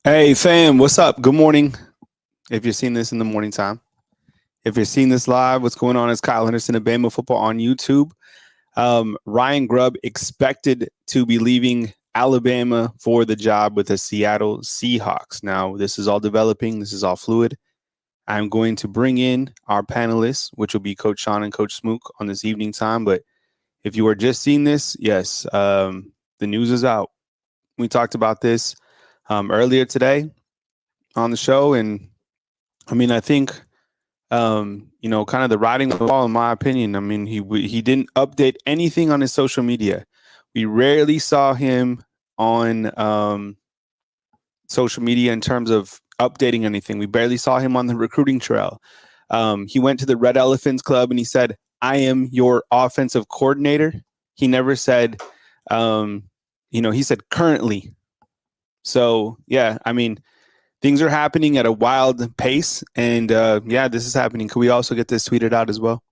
Hey fam, what's up? Good morning. If you're seeing this in the morning time, if you're seeing this live, what's going on? It's Kyle Henderson of Bama Football on YouTube. Ryan Grubb expected to be leaving Alabama for the job with the Seattle Seahawks. Now, this is all developing. This is all fluid. I'm going to bring in our panelists, which will be Coach Sean and Coach Smook on this evening time. But if you are just seeing this, yes, the news is out. We talked about this earlier today on the show, and I think kind of the writing on the wall, in my opinion. I mean, he didn't update anything on his social media. We rarely saw him on social media in terms of updating anything. We barely saw him on the recruiting trail. He went to the Red Elephants Club and he said, "I am your offensive coordinator." He never said, he said currently. So yeah, I mean, things are happening at a wild pace, and this is happening. Could we also get this tweeted out as well?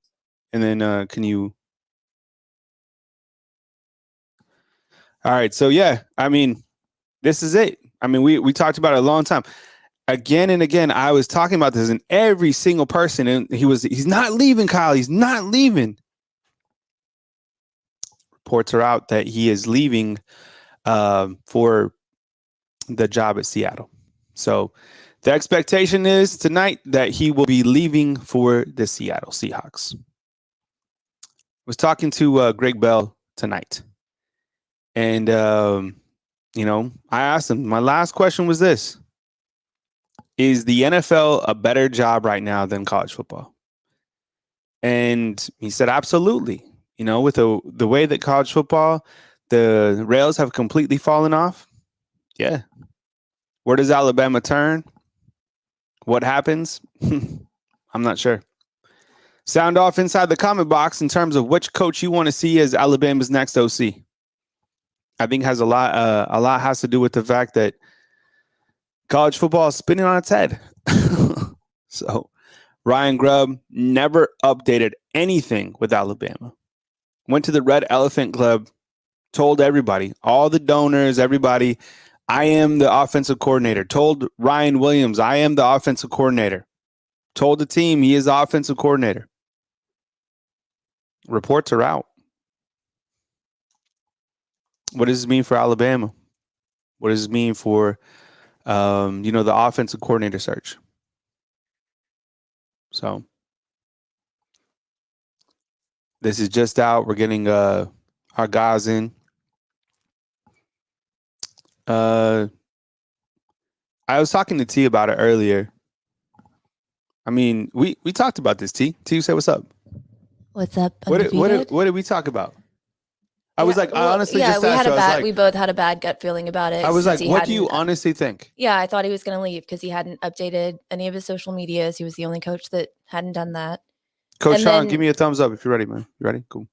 And then can you? All right. So yeah, I mean, this is it. I mean, we talked about it a long time. Again and again, I was talking about this, and every single person, and he's not leaving, Kyle. He's not leaving. Reports are out that he is leaving for the job at Seattle. So the expectation is tonight that he will be leaving for the Seattle Seahawks. I was talking to Greg Bell tonight, and I asked him. My last question was this: is the NFL a better job right now than college football? And he said, absolutely. With the way that college football, the rails have completely fallen off. Yeah. Where does Alabama turn? What happens? I'm not sure. Sound off inside the comment box in terms of which coach you want to see as Alabama's next OC. I think has a lot has to do with the fact that college football is spinning on its head. So Ryan Grubb never updated anything with Alabama. Went to the Red Elephant Club, told everybody, all the donors, everybody, I am the offensive coordinator. Told Ryan Williams, I am the offensive coordinator. Told the team he is the offensive coordinator. Reports are out. What does this mean for Alabama? What does this mean for, the offensive coordinator search? So this is just out. We're getting our guys in. I was talking to T about it earlier. I mean, we talked about this. T, you say what's up? What's up? What did we talk about? I was like, I honestly just asked. We both had a bad gut feeling about it. I was like, what do you honestly think? Yeah, I thought he was going to leave because he hadn't updated any of his social medias. He was the only coach that hadn't done that. Coach Sean, give me a thumbs up if you're ready, man. You ready? Cool.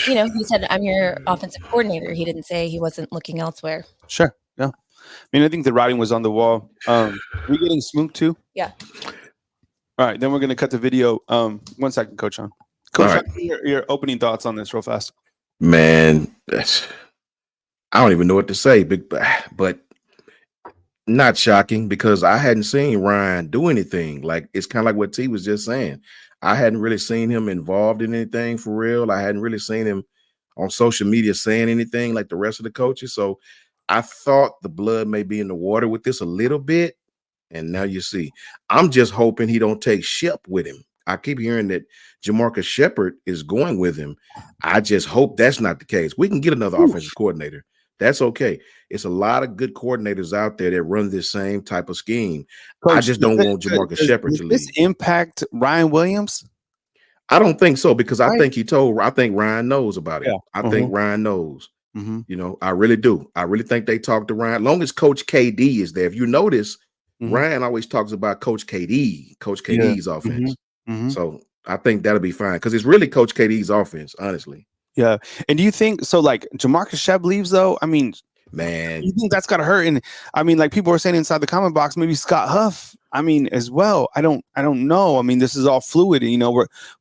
He said, I'm your offensive coordinator. He didn't say he wasn't looking elsewhere. Sure. Yeah. I mean, I think the writing was on the wall. We getting Smook too? Yeah. All right. Then we're going to cut the video. 1 second, Coach Sean. Coach, right. Your opening thoughts on this real fast. Man, I don't even know what to say, but not shocking because I hadn't seen Ryan do anything. Like, it's kind of like what T was just saying. I hadn't really seen him involved in anything for real. I hadn't really seen him on social media saying anything like the rest of the coaches. So I thought the blood may be in the water with this a little bit. And now you see, I'm just hoping he don't take Shep with him. I keep hearing that Jamarcus Shepard is going with him. I just hope that's not the case. We can get another offensive coordinator. That's okay. It's a lot of good coordinators out there that run this same type of scheme. Coach, I just don't want Jamarcus Shepard to leave. Does this impact Ryan Williams? I don't think so because I think Ryan knows about it. Yeah. I think Ryan knows. Mm-hmm. I really do. I really think they talk to Ryan. As long as Coach KD is there. If you notice, Ryan always talks about Coach KD's offense. Mm-hmm. So I think that'll be fine because it's really Coach KD's offense, honestly. Yeah. And do you think so? Like Jamarcus Shep leaves, though? I mean, man, you think that's got to hurt? And I mean, like people are saying inside the comment box, maybe Scott Huff. I mean, as well. I don't know. I mean, this is all fluid.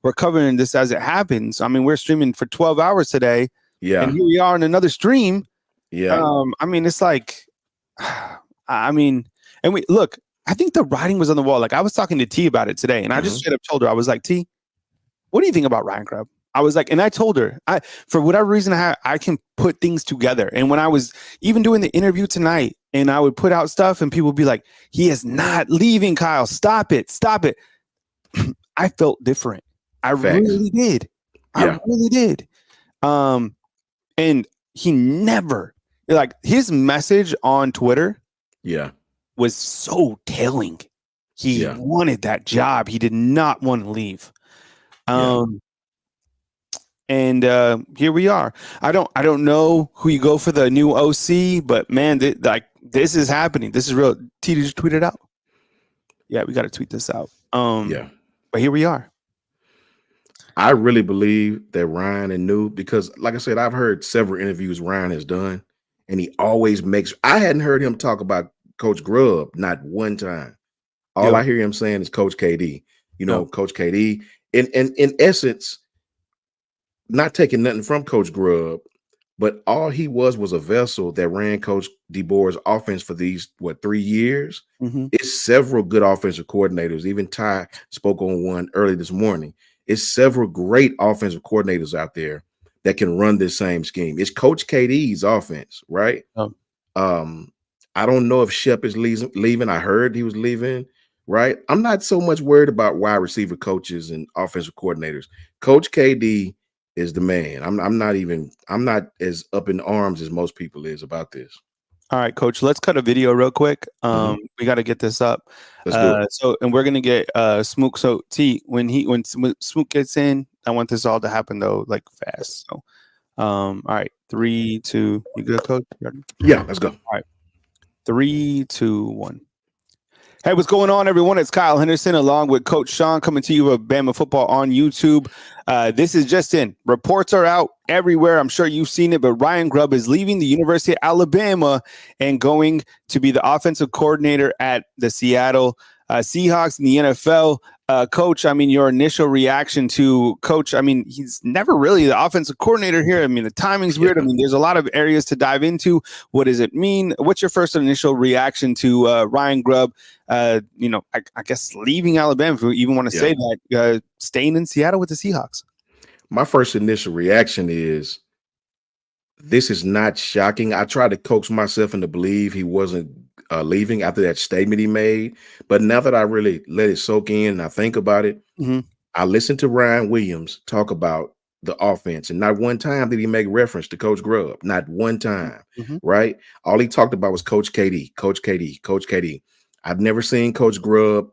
We're covering this as it happens. I mean, we're streaming for 12 hours today. Yeah. And here we are in another stream. Yeah. I mean, it's like I mean, and we look. I think the writing was on the wall. Like I was talking to T about it today, and I just straight up told her, I was like, T, what do you think about Ryan Grubb? I was like, and I told her, for whatever reason, I can put things together. And when I was even doing the interview tonight, and I would put out stuff, and people would be like, he is not leaving, Kyle. Stop it. Stop it. I felt different. I really did. I really did. And he never, like, his message on Twitter was so telling. He wanted that job. He did not want to leave. And here we are. I don't know who you go for the new OC, but man, this is happening. This is real. T, did you tweet it out? Yeah, we got to tweet this out. But here we are. I really believe that Ryan and knew, because like I said, I've heard several interviews Ryan has done, and he always makes, I hadn't heard him talk about Coach Grubb not one time. All I hear him saying is Coach KD. You know, Coach KD. In essence, not taking nothing from Coach Grubb, but all he was a vessel that ran Coach DeBoer's offense for these 3 years. It's several good offensive coordinators. Even Ty spoke on one early this morning. It's several great offensive coordinators out there that can run this same scheme. It's Coach KD's offense, right? I don't know if Shep is leaving. I heard he was leaving, right? I'm not so much worried about wide receiver coaches and offensive coordinators. Coach KD is the man. I'm not as up in arms as most people is about this. All right, Coach, let's cut a video real quick. We got to get this up. Let's do it. So, and we're going to get Smook. So T, when Smook gets in, I want this all to happen though, like fast. So, all right, 3, 2, you good, Coach? Yeah, let's go. All right, 3, 2, 1. Hey, what's going on, everyone? It's Kyle Henderson along with Coach Sean coming to you with Bama Football on YouTube. This is just in. Reports are out everywhere. I'm sure you've seen it, but Ryan Grubb is leaving the University of Alabama and going to be the offensive coordinator at the Seattle Seahawks in the NFL. Coach, I mean, your initial reaction to Coach, I mean, he's never really the offensive coordinator here. I mean, the timing's weird. I mean, there's a lot of areas to dive into. What does it mean? What's your first initial reaction to Ryan Grubb, I guess leaving Alabama, if you even want to say that, staying in Seattle with the Seahawks? My first initial reaction is, this is not shocking. I tried to coax myself into believe he wasn't leaving after that statement he made. But now that I really let it soak in and I think about it, I listened to Ryan Williams talk about the offense, and not one time did he make reference to Coach Grubb. Not one time, right? All he talked about was Coach KD, Coach KD, Coach KD. I've never seen Coach Grubb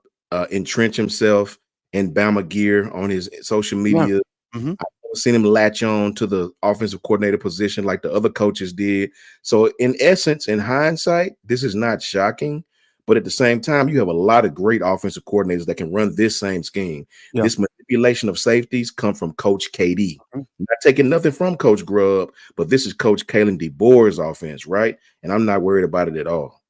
entrench himself in Bama gear on his social media. I've never seen him latch on to the offensive coordinator position like the other coaches did. So in essence, in hindsight, this is not shocking. But at the same time, you have a lot of great offensive coordinators that can run this same scheme. This manipulation of safeties come from Coach KD. Not taking nothing from Coach Grubb, but this is Coach Kalen DeBoer's offense, right? And I'm not worried about it at all.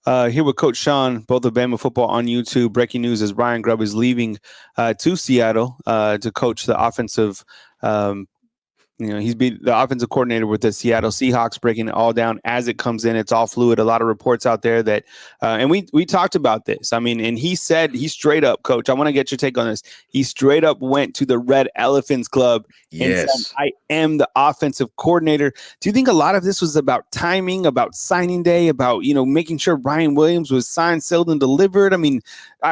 Here with Coach Sean, both of Bama Football on YouTube. Breaking news is Ryan Grubb is leaving to Seattle to coach the offensive. He's been the offensive coordinator with the Seattle Seahawks, breaking it all down as it comes in. It's all fluid. A lot of reports out there that, and we talked about this. I mean, and he said, he straight up, Coach, I want to get your take on this. He straight up went to the Red Elephants Club and said, I am the offensive coordinator. Do you think a lot of this was about timing, about signing day, about, making sure Ryan Williams was signed, sealed, and delivered? I mean,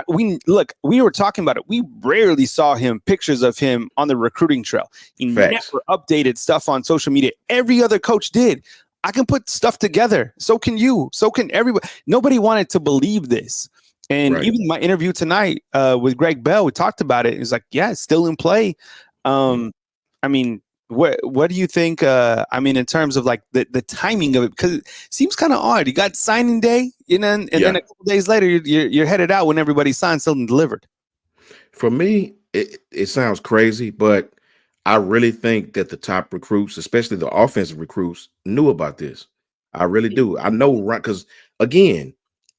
we were talking about it. We rarely saw pictures of him on the recruiting trail. He never updated stuff on social media. Every other coach did. I can put stuff together. So can you. So can everybody. Nobody wanted to believe this. And even my interview tonight with Greg Bell, we talked about it. It's like, yeah, it's still in play. I mean, what do you think? In terms of like the timing of it, because it seems kind of odd. You got signing day, and then a couple days later, you're headed out when everybody's signed, sealed, and delivered. For me, it sounds crazy, but I really think that the top recruits, especially the offensive recruits, knew about this. I really do. I know, because again,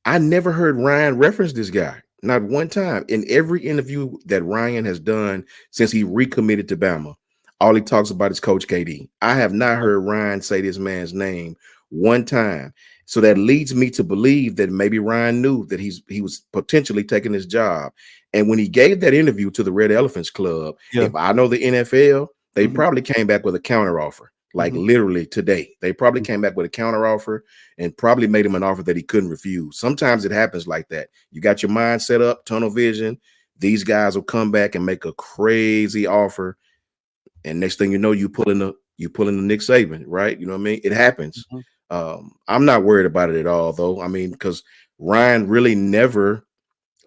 I never heard Ryan reference this guy. Not one time. In every interview that Ryan has done since he recommitted to Bama, all he talks about is Coach KD. I have not heard Ryan say this man's name one time. So that leads me to believe that maybe Ryan knew that he was potentially taking his job. And when he gave that interview to the Red Elephants Club, Yeah. if I know the NFL, they Mhm. probably came back with a counter offer. Like Mhm. literally today, they probably Mhm. came back with a counter offer and probably made him an offer that he couldn't refuse. Sometimes it happens like that. You got your mind set up, tunnel vision. These guys will come back and make a crazy offer, and next thing you know, you pulling the Nick Saban, right? You know what I mean? It happens. Mhm. I'm not worried about it at all, though. I mean, because Ryan really never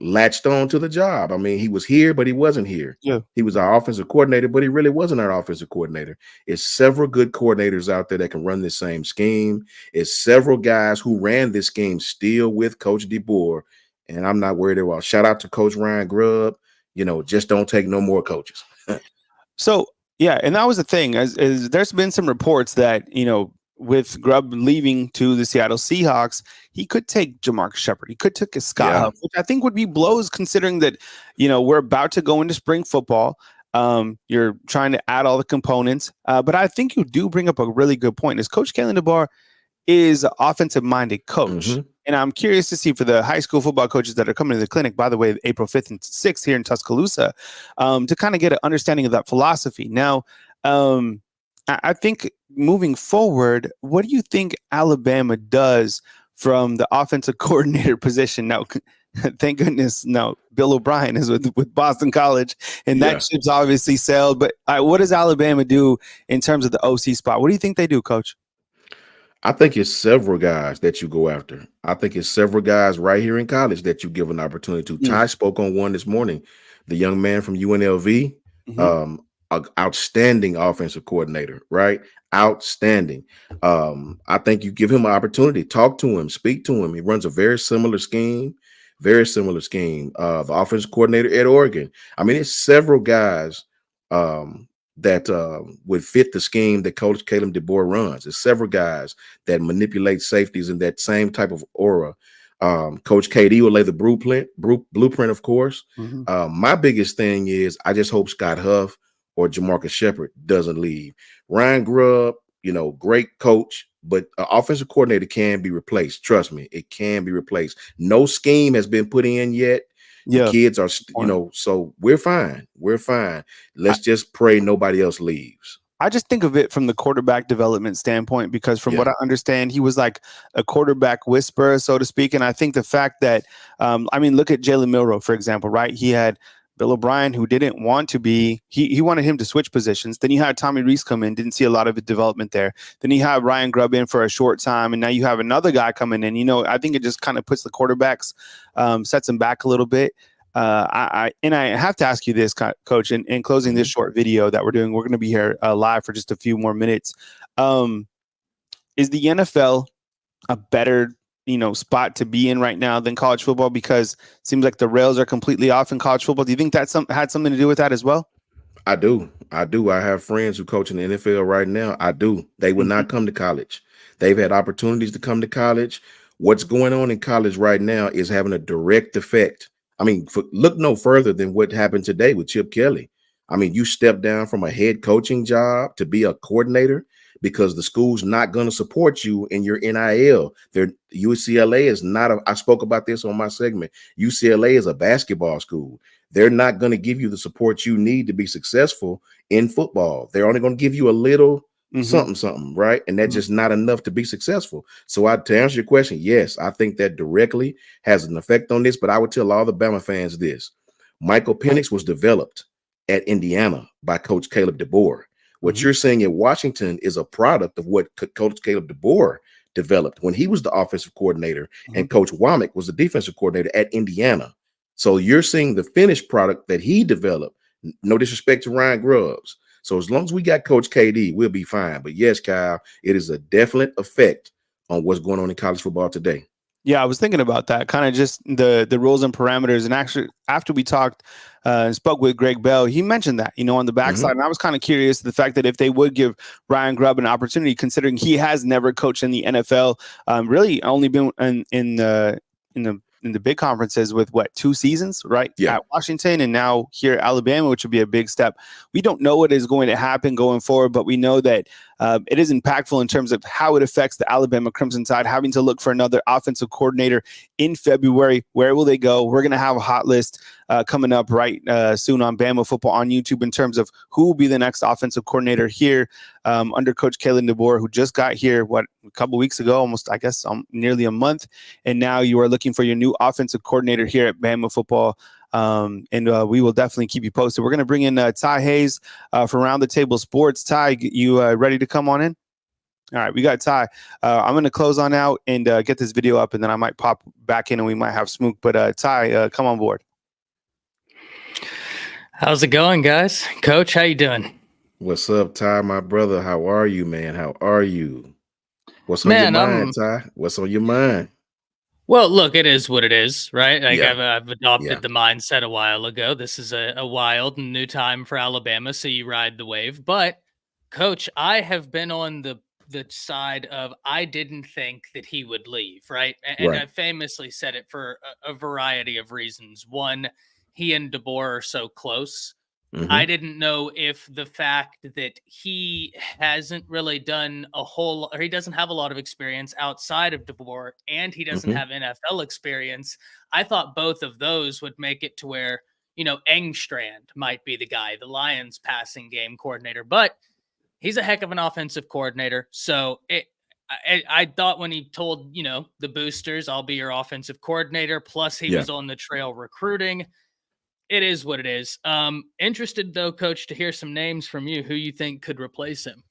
latched on to the job. I mean, he was here, but he wasn't here. Yeah. He was our offensive coordinator, but he really wasn't our offensive coordinator. It's several good coordinators out there that can run this same scheme. It's several guys who ran this scheme still with Coach DeBoer, and I'm not worried at all. Shout out to Coach Ryan Grubb. You know, just don't take no more coaches. So yeah, and that was the thing. As there's been some reports that with Grubb leaving to the Seattle Seahawks, he could take Jamarcus Shepard. He could take a Scott Yeah. Huff, which I think would be blows considering that we're about to go into spring football. You're trying to add all the components, but I think you do bring up a really good point. Is Coach Kalen DeBoer is an offensive-minded coach. Mhm. And I'm curious to see for the high school football coaches that are coming to the clinic, by the way, April 5th and 6th here in Tuscaloosa, to kind of get an understanding of that philosophy. Now, I think moving forward, what do you think Alabama does from the offensive coordinator position? Now, thank goodness, no, Bill O'Brien is with Boston College, and Yeah. that ship's obviously sailed. But what does Alabama do in terms of the OC spot? What do you think they do, Coach? I think it's several guys that you go after. I think it's several guys right here in college that you give an opportunity to. Ty spoke on one this morning, the young man from UNLV, Mhm. outstanding offensive coordinator, right? Outstanding. I think you give him an opportunity, talk to him, speak to him. He runs a very similar scheme, very similar scheme. The offensive coordinator at Oregon. I mean, it's several guys that would fit the scheme that Coach Caleb DeBoer runs. There's several guys that manipulate safeties in that same type of aura. Coach KD will lay the blueprint, of course. Mhm. My biggest thing is I just hope Scott Huff or Jamarcus Shepard doesn't leave. Ryan Grubb, great coach, but an offensive coordinator can be replaced. Trust me, it can be replaced. No scheme has been put in yet. The Yeah. kids are, so we're fine. We're fine. Let's just pray nobody else leaves. I just think of it from the quarterback development standpoint, because from what Yeah. I understand, he was like a quarterback whisperer, so to speak. And I think the fact that, look at Jalen Milroe, for example, right? He had Bill O'Brien, who didn't want to be, he wanted him to switch positions. Then you had Tommy Reese come in, didn't see a lot of development there. Then you have Ryan Grubb in for a short time, and now you have another guy coming in. I think it just kind of puts the quarterbacks, sets them back a little bit. I have to ask you this, Coach, in closing this short video that we're doing. We're going to be here live for just a few more minutes. Is the NFL a better spot to be in right now than college football? Because it seems like the rails are completely off in college football. Do you think that had something to do with that as well? I do. I have friends who coach in the NFL right now. I do. They would Mhm. not come to college. They've had opportunities to come to college. What's going on in college right now is having a direct effect. I mean, look no further than what happened today with Chip Kelly. I mean, you step down from a head coaching job to be a coordinator because the school's not going to support you in your NIL. UCLA is not I spoke about this on my segment. UCLA is a basketball school. They're not going to give you the support you need to be successful in football. They're only going to give you a little something, right? And that's just not enough to be successful. So to answer your question, yes, I think that directly has an effect on this, but I would tell all the Bama fans this. Michael Penix was developed at Indiana by Coach Caleb DeBoer. What you're seeing at Washington is a product of what Coach Caleb DeBoer developed when he was the offensive coordinator, and Coach Womack was the defensive coordinator at Indiana. So you're seeing the finished product that he developed. No disrespect to Ryan Grubbs. So as long as we got Coach KD, we'll be fine. But yes, Kyle, it is a definite effect on what's going on in college football today. Yeah, I was thinking about that, kind of just the rules and parameters. And actually, after we talked and spoke with Greg Bell, he mentioned that, on the backside. And I was kind of curious the fact that if they would give Ryan Grubb an opportunity, considering he has never coached in the NFL, really only been in the big conferences with 2 seasons, right? Yeah. At Washington and now here at Alabama, which would be a big step. We don't know what is going to happen going forward, but we know that it is impactful in terms of how it affects the Alabama Crimson Tide, having to look for another offensive coordinator in February. Where will they go? We're going to have a hot list coming up right soon on Bama Football on YouTube in terms of who will be the next offensive coordinator here under Coach Kalen DeBoer, who just got here, a couple weeks ago, almost, I guess, nearly a month. And now you are looking for your new offensive coordinator here at Bama Football. And we will definitely keep you posted. We're going to bring in Ty Hayes from Round the Table Sports. Ty, you ready to come on in? All right, we got Ty. I'm going to close on out and get this video up, and then I might pop back in and we might have Smook. But Ty, come on board. How's it going, guys? Coach, how you doing? What's up, Ty, my brother? How are you, man? How are you? What's on your mind, Ty? What's on your mind? Well, look, it is what it is, right? Like Yeah. I've adopted the mindset a while ago. This is a wild and new time for Alabama, so you ride the wave. But, Coach, I have been on the side of I didn't think that he would leave, right? And Right. I famously said it for a variety of reasons. One, he and DeBoer are so close. I didn't know if the fact that he hasn't really done or he doesn't have a lot of experience outside of DeBoer and he doesn't have NFL experience. I thought both of those would make it to where, Engstrand might be the guy, the Lions passing game coordinator, but he's a heck of an offensive coordinator. So I thought when he told, the boosters, I'll be your offensive coordinator, plus he was on the trail recruiting. It is what it is. Interested, though, Coach, to hear some names from you who you think could replace him.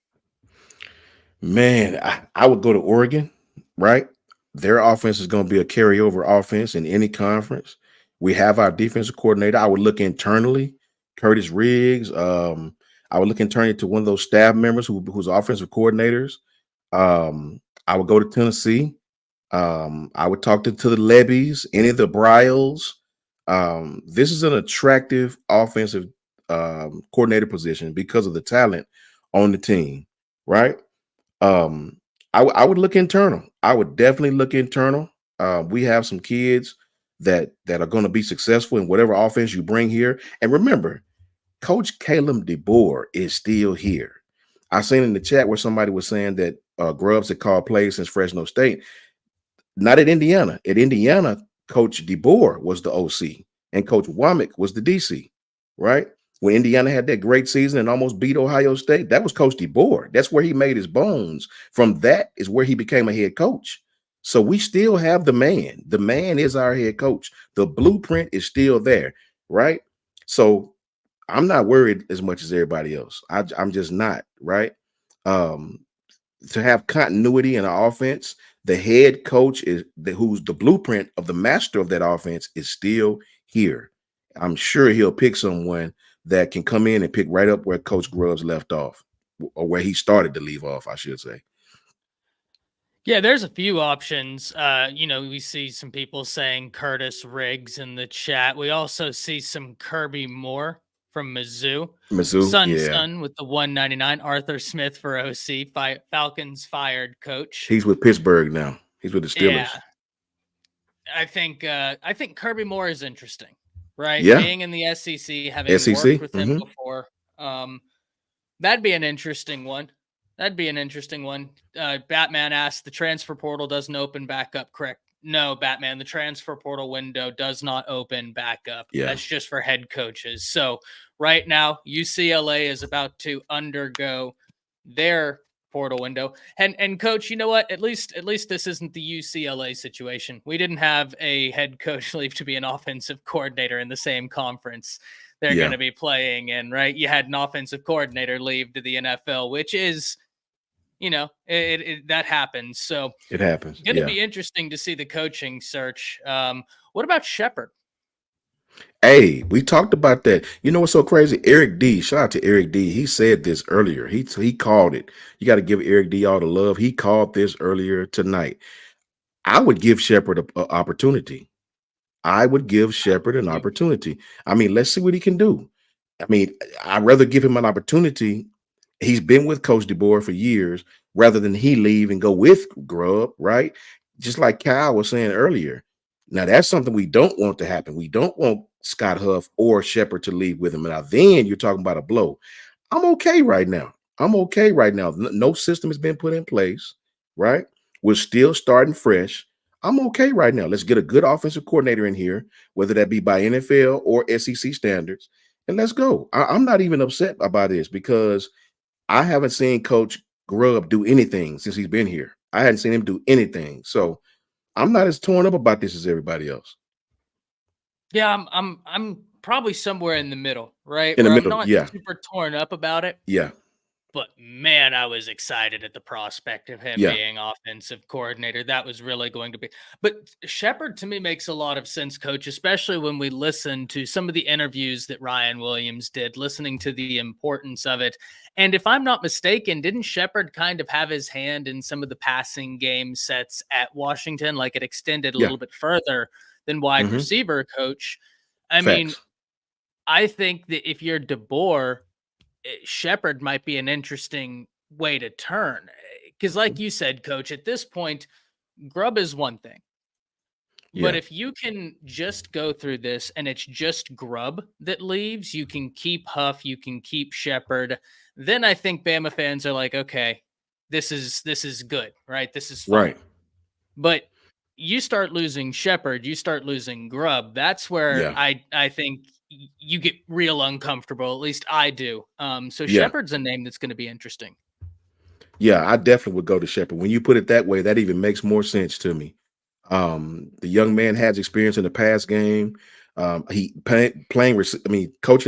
Man, I would go to Oregon, right? Their offense is going to be a carryover offense in any conference. We have our defensive coordinator. I would look internally, Curtis Riggs. I would look internally to one of those staff members who's offensive coordinators. I would go to Tennessee. I would talk to the Lebbies, any of the Bryles. This is an attractive offensive coordinator position because of the talent on the team, right? I would look internal. I would definitely look internal. We have some kids that are going to be successful in whatever offense you bring here. And remember, Coach Caleb DeBoer is still here. I seen in the chat where somebody was saying that Grubbs had called plays since Fresno State. Not at Indiana. At Indiana, Coach DeBoer was the OC and Coach Womack was the DC, right? When Indiana had that great season and almost beat Ohio State, that was Coach DeBoer. That's where he made his bones. From that is where he became a head coach. So we still have the man. The man is our head coach. The blueprint is still there, right? So I'm not worried as much as everybody else. I'm just not, right? To have continuity in our offense, the head coach who's the blueprint of the master of that offense is still here. I'm sure he'll pick someone that can come in and pick right up where Coach Grubbs left off, or where he started to leave off, I should say. Yeah, there's a few options. We see some people saying Curtis Riggs in the chat. We also see some Kirby Moore from Mizzou. Son with the 199. Arthur Smith for OC. Falcons fired coach. He's with Pittsburgh now. He's with the Steelers. Yeah. I think Kirby Moore is interesting, right? Yeah. Being in the SEC, having worked with him before. That'd be an interesting one. Batman asked, the transfer portal doesn't open back up, correct? No, Batman, the transfer portal window does not open back up. Yeah. That's just for head coaches. So right now, UCLA is about to undergo their portal window. And coach, you know what? At least this isn't the UCLA situation. We didn't have a head coach leave to be an offensive coordinator in the same conference they're going to be playing in, right? You had an offensive coordinator leave to the NFL, which is, that happens. So it happens. It's going to be interesting to see the coaching search. What about Shepard? Hey, we talked about that. You know what's so crazy? Eric D. Shout out to Eric D. He said this earlier. He called it. You got to give Eric D. all the love. He called this earlier tonight. I would give Shepard an opportunity. I would give Shepard an opportunity. I mean, let's see what he can do. I mean, I'd rather give him an opportunity. He's been with Coach DeBoer for years rather than he leave and go with Grubb, right? Just like Kyle was saying earlier. Now, that's something we don't want to happen. We don't want Scott Huff or Shepard to leave with him. Now, then you're talking about a blow. I'm okay right now. I'm okay right now. No system has been put in place, right? We're still starting fresh. I'm okay right now. Let's get a good offensive coordinator in here, whether that be by NFL or SEC standards, and let's go. I'm not even upset about this because I haven't seen Coach Grubb do anything since he's been here. I hadn't seen him do anything. So I'm not as torn up about this as everybody else. Yeah, I'm probably somewhere in the middle, right? In the Where I'm middle, not yeah. super torn up about it. Yeah. But man, I was excited at the prospect of him Yeah. being offensive coordinator. That was really going to be. But Shepard to me makes a lot of sense, coach, especially when we listen to some of the interviews that Ryan Williams did, listening to the importance of it. And if I'm not mistaken, didn't Shepard kind of have his hand in some of the passing game sets at Washington? Like it extended a Yeah. little bit further than wide Mhm. receiver, coach. I mean, Facts. I think that if you're DeBoer, Shepard might be an interesting way to turn. Because, like you said, coach, at this point, Grubb is one thing. But Yeah. if you can just go through this and it's just Grubb that leaves, you can keep Huff, you can keep Shepard. Then I think Bama fans are like, okay, this is good, right? This is fine. Right. But you start losing Shepard, you start losing Grubb. That's where Yeah. I think you get real uncomfortable. At least I do. So Yeah. Shepard's a name that's going to be interesting. Yeah, I definitely would go to Shepard. When you put it that way, that even makes more sense to me. The young man has experience in the pass game. Coaching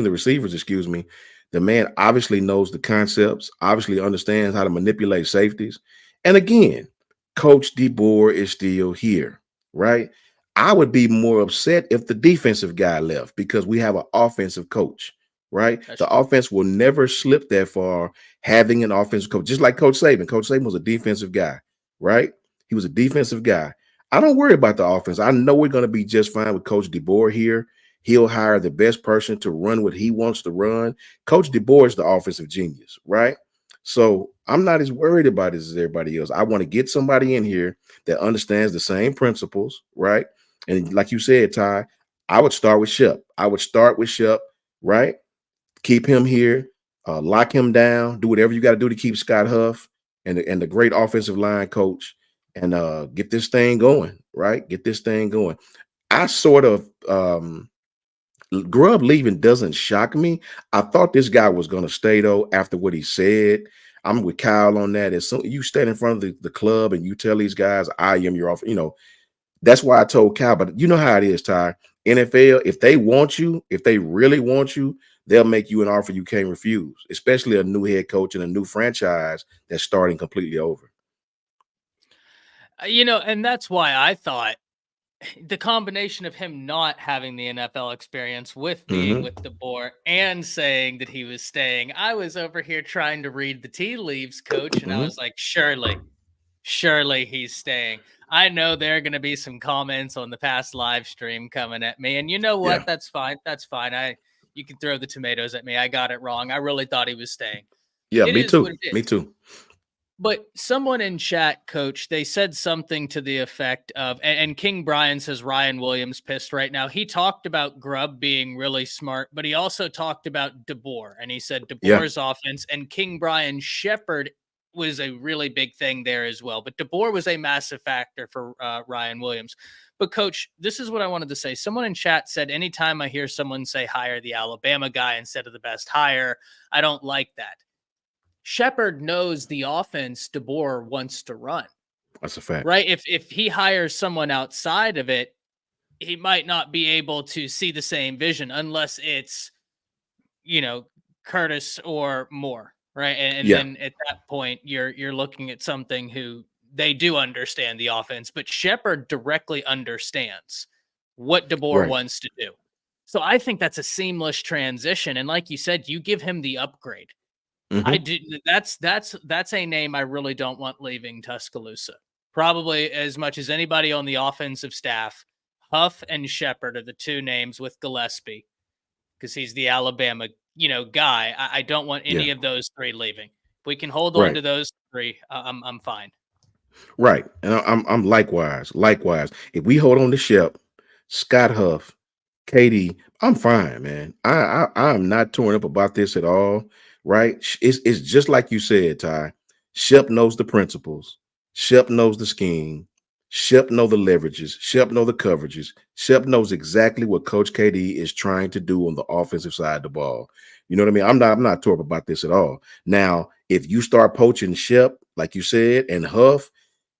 the receivers, excuse me. The man obviously knows the concepts, obviously understands how to manipulate safeties. And again, Coach DeBoer is still here, right? I would be more upset if the defensive guy left because we have an offensive coach, right? That's The true. offense will never slip that far having an offensive coach, just like Coach Saban. Coach Saban was a defensive guy, right? He was a defensive guy. I don't worry about the offense. I know we're going to be just fine with Coach DeBoer here. He'll hire the best person to run what he wants to run. Coach DeBoer is the offensive genius, right? So I'm not as worried about it as everybody else. I want to get somebody in here that understands the same principles, right? And like you said, Ty, I would start with Shep. Right? Keep him here, lock him down, do whatever you got to do to keep Scott Huff and the great offensive line coach and get this thing going, right? Get this thing going. I sort of Grubb leaving doesn't shock me. I thought this guy was going to stay though after what he said. I'm with Kyle on that. As soon you stand in front of the club and you tell these guys, I am your offer, that's why I told Kyle, but you know how it is, Ty. NFL, if they want you, if they really want you, they'll make you an offer you can't refuse, especially a new head coach and a new franchise that's starting completely over. And that's why I thought the combination of him not having the NFL experience with being with DeBoer and saying that he was staying, I was over here trying to read the tea leaves, coach, and I was like, surely he's staying. I know there are going to be some comments on the past live stream coming at me, and you know what? Yeah. That's fine. You can throw the tomatoes at me. I got it wrong. I really thought he was staying. Yeah, It me is too. what it is. Me too. But someone in chat, coach, they said something to the effect of, and King Brian says Ryan Williams pissed right now. He talked about Grubb being really smart, but he also talked about DeBoer, and he said DeBoer's offense and King Brian Shepard was a really big thing there as well. But DeBoer was a massive factor for Ryan Williams. But coach, this is what I wanted to say. Someone in chat said, anytime I hear someone say hire the Alabama guy instead of the best hire, I don't like that. Shepard knows the offense DeBoer wants to run. That's a fact. Right? If he hires someone outside of it, he might not be able to see the same vision unless it's, Curtis or Moore, right? And then at that point, you're looking at something who they do understand the offense, but Shepard directly understands what DeBoer wants to do. So I think that's a seamless transition. And like you said, you give him the upgrade. I do. That's a name I really don't want leaving Tuscaloosa. Probably as much as anybody on the offensive staff. Huff and Shepard are the two names with Gillespie because he's the Alabama, guy. I don't want any of those three leaving. If we can hold on to those three, I'm fine. Right, and I'm likewise. If we hold on to Shep, Scott Huff, KD, I'm fine, man. I'm not torn up about this at all. right? It's just like you said, Ty. Shep knows the principles. Shep knows the scheme. Shep know the leverages. Shep know the coverages. Shep knows exactly what Coach KD is trying to do on the offensive side of the ball. You know what I mean? I'm not torped about this at all. Now, if you start poaching Shep, like you said, and Huff,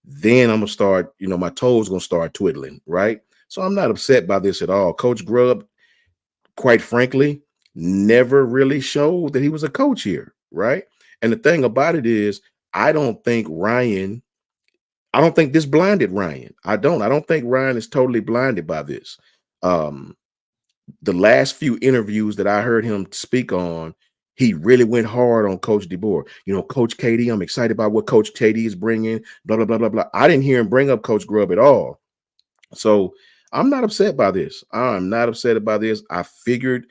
then I'm gonna start, my toes gonna start twiddling, right? So I'm not upset by this at all. Coach Grubb, quite frankly, never really showed that he was a coach here, right? And the thing about it is, I don't think this blinded Ryan. I don't think Ryan is totally blinded by this. The last few interviews that I heard him speak on, he really went hard on Coach DeBoer. Coach KD, I'm excited about what Coach KD is bringing, blah, blah, blah, blah, blah. I didn't hear him bring up Coach Grubb at all. So I'm not upset by this. I'm not upset about this. I figured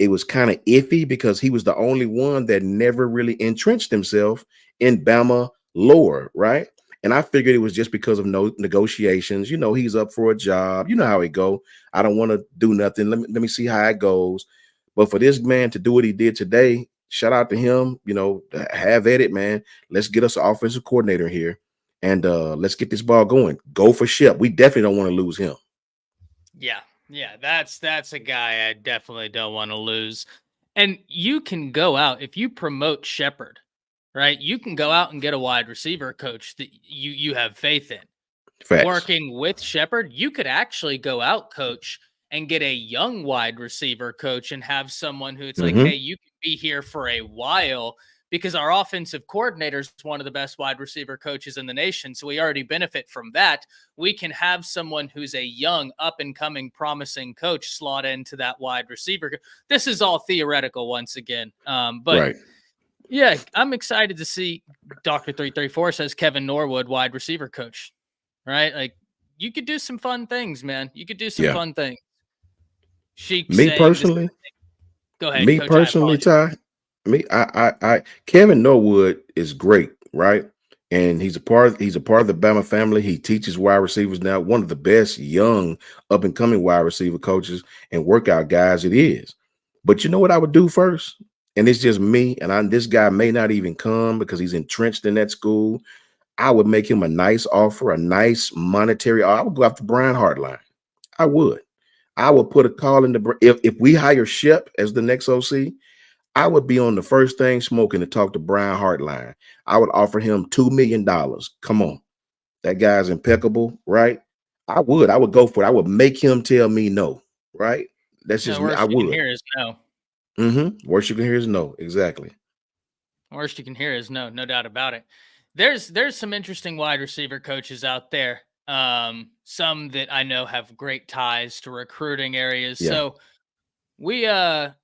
it was kind of iffy because he was the only one that never really entrenched himself in Bama lore, right? And I figured it was just because of no negotiations. He's up for a job. You know how it go. I don't want to do nothing. Let me see how it goes. But for this man to do what he did today, shout out to him. Have at it, man. Let's get us an offensive coordinator here, and let's get this ball going. Go for Shep. We definitely don't want to lose him. Yeah, that's a guy I definitely don't want to lose. And you can go out if you promote Shepard, right? You can go out and get a wide receiver coach that you have faith in. Facts. Working with Shepard, you could actually go out, coach, and get a young wide receiver coach and have someone who it's like, hey, you can be here for a while because our offensive coordinator is one of the best wide receiver coaches in the nation. So we already benefit from that. We can have someone who's a young, up and coming, promising coach slot into that wide receiver. This is all theoretical once again. But right. Yeah, I'm excited to see Dr. 334 says Kevin Norwood, wide receiver coach, right? Like you could do some fun things, man. You could do some fun things. Me personally, go ahead. Me Coach, personally, Ty, I Kevin Norwood is great, right? And he's a part of the Bama family. He teaches wide receivers now, one of the best young up and coming wide receiver coaches and workout guys it is. But you know what I would do first? And it's just me, and this guy may not even come because he's entrenched in that school. I would make him a nice offer, a nice monetary. I would go after Brian Hartline. I would put a call in the if we hire Shep as the next OC, I would be on the first thing smoking to talk to Brian Hartline. I would offer him $2 million. Come on. That guy's impeccable, right? I would go for it. I would make him tell me no, right? That's just me. I would. Worst you can hear is no. Worst you can hear is no. Exactly. Worst you can hear is no. No doubt about it. There's some interesting wide receiver coaches out there. Some that I know have great ties to recruiting areas. Yeah. So we got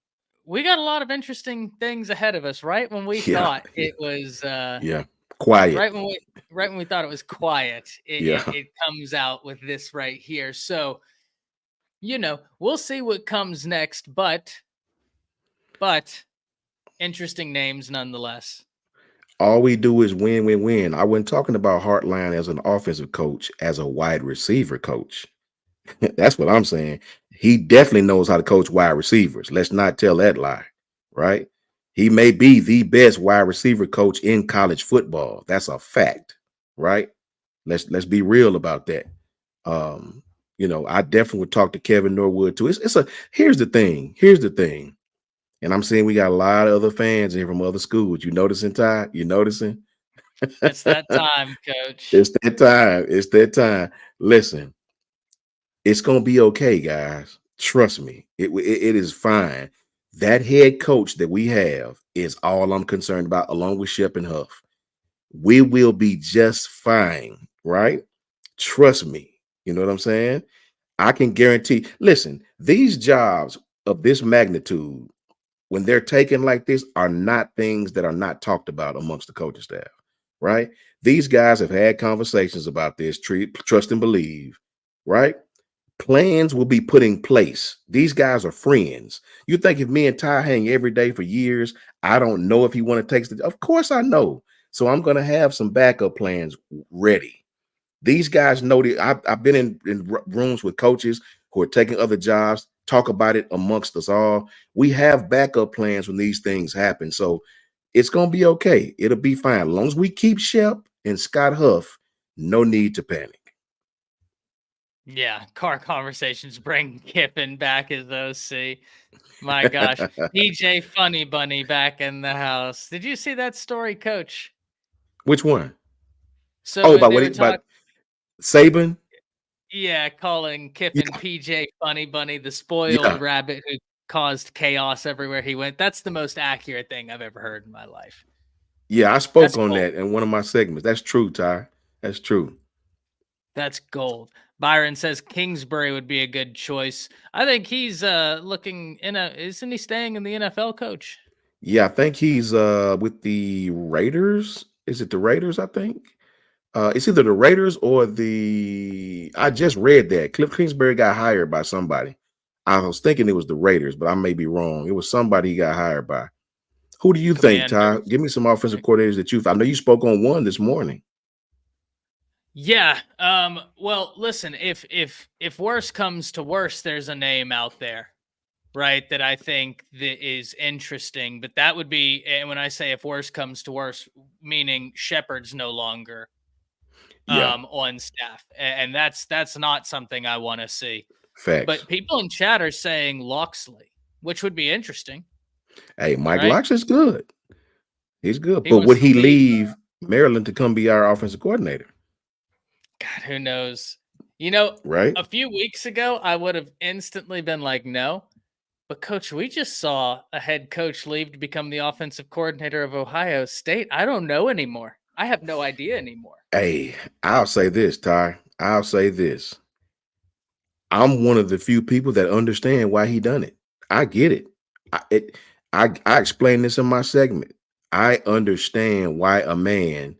a lot of interesting things ahead of us, right? When we thought it was quiet. Right when we thought it was quiet, it comes out with this right here. So, we'll see what comes next, but interesting names nonetheless. All we do is win, win, win. I wasn't talking about Hartline as an offensive coach, as a wide receiver coach. That's what I'm saying. He definitely knows how to coach wide receivers. Let's not tell that lie, right? He may be the best wide receiver coach in college football. That's a fact, right? Let's be real about that. I definitely would talk to Kevin Norwood too. Here's the thing. And I'm saying we got a lot of other fans in from other schools. You noticing, Ty? You noticing? It's that time, coach. It's that time. Listen, it's going to be okay, guys. Trust me. It is fine. That head coach that we have is all I'm concerned about, along with Shep and Huff. We will be just fine, right? Trust me. You know what I'm saying? I can guarantee. Listen, these jobs of this magnitude, when they're taken like this, are not things that are not talked about amongst the coaching staff, right? These guys have had conversations about this, trust and believe, right? Plans will be put in place. These guys are friends. You think if me and Ty hang every day for years, I don't know if he want to take the, of course I know. So I'm going to have some backup plans ready. These guys know that I've been in rooms with coaches who are taking other jobs, talk about it amongst us all. We have backup plans when these things happen. So It's gonna be okay. It'll be fine. As long as we keep Shep and Scott Huff, no need to panic. Yeah, car conversations bring Kiffin back as OC. My gosh, DJ Funny Bunny back in the house. Did you see that story, Coach? Which one? So Oh, about they what? were talking. About Saban? Yeah, calling Kiffin Yeah, PJ Funny Bunny, the spoiled yeah, rabbit who caused chaos everywhere he went. That's the most accurate thing I've ever heard in my life. yeah. I That's spoke on gold. that in one of my segments. That's true, Ty. That's true. That's gold. Byron says Kingsbury would be a good choice. I think he's looking in a isn't he staying in the NFL, Coach? Yeah, I think he's with the Raiders. Is it the Raiders? I think. It's either the Raiders or the. I just read that Cliff Kingsbury got hired by somebody. I was thinking it was the Raiders, but I may be wrong. It was somebody he got hired by. Who do you think, Ty? Commanders. Give me some offensive coordinators that I know you spoke on one this morning. Yeah. Well, listen, if worse comes to worse, there's a name out there, right, that I think that is interesting. But that would be, and when I say if worse comes to worse, meaning Shepard's no longer Yeah, on staff, and that's not something I want to see. facts. But people in chat are saying Loxley, which would be interesting, Hey, Mike right? Locks is good. He's good. He But would wants to he leave. leave Maryland to come be our offensive coordinator? God, who knows? You know, Right? a few weeks ago, I would have instantly been like, no. But coach, we just saw a head coach leave to become the offensive coordinator of Ohio State. I don't know anymore. I have no idea anymore. Hey, I'll say this, Ty. I'll say this. I'm one of the few people that understand why he done it. I get it. I explained this in my segment. I understand why a man